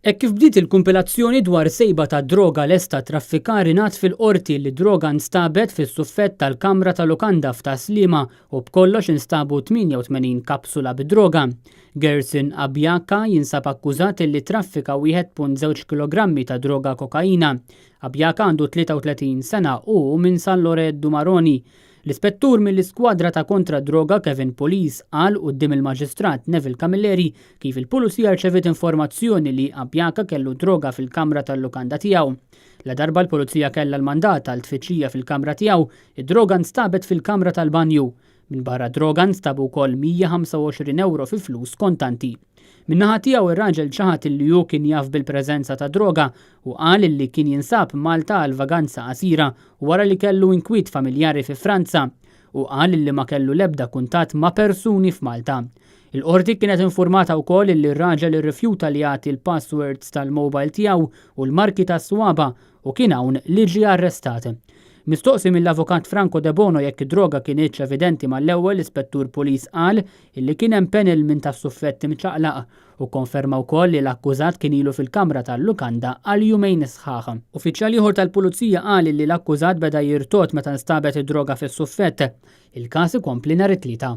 Hekk kif bdiet il-kumpilazzjoni dwar sejba ta' droga lesta traffikar ingħad fil-qorti li droga nstabet fis-suffett tal-Kamra ta' Lukanda f'Taslima u b'kollox instabu 88 kapsula bid-droga. Gerson Abjaka jinsab akkużat li traffika 1.2 kg ta' droga kokaina. Abjaka għandu 33 sena u minn San Loreddu Maroni. L-ispettur mill-iskwadra ta' kontra droga Kevin Police qal quddiem il-Maġistrat Neville Camilleri kif il-Pulizija rċevit informazzjoni li Abjaka kellu droga fil-kamra tal-lukanda tiegħu. La darba l-Pulizija kellha l-mandat tal-tfittxija fil-kamra tiegħu, id-droga nstabet fil-kamra tal-banju. Minn barra droga nstabu wkoll 125 euro fi flus kontanti. Min-naħa tiegħu ir-raġel ċaħat li hu kien jaf bil-preżenza ta' droga u qal li kien jinsab Malta għal vaganza qasira wara li kellu inkwiet familjari fi Franza u qal li ma kellu l-ebda kuntatt ma' persuni f'Malta. Il-qorti kienet informata wkoll li r-raġel irrifjuta li jagħti l-passwords tal-mobile tiegħu u l-marki tas-swaba u kien hawn li ġie arrestat. Mistoqsi mill-avukat Franco De Bono jekk id-droga kienieċ evidenti mal-ewwel ispettur Police qal illi kien hemm panel minn tas-suffetti mċaqlaq u konferma wkoll li l-akkużat kien ilu fil-kamra tal-lukanda għal jumejn sħaħ. Uffiċjal ieħor tal-Pulizija qal li l-akkużat beda jirtot meta nstabet id-droga fis-suffett. Il-każ ikompli nhar it-tlieta.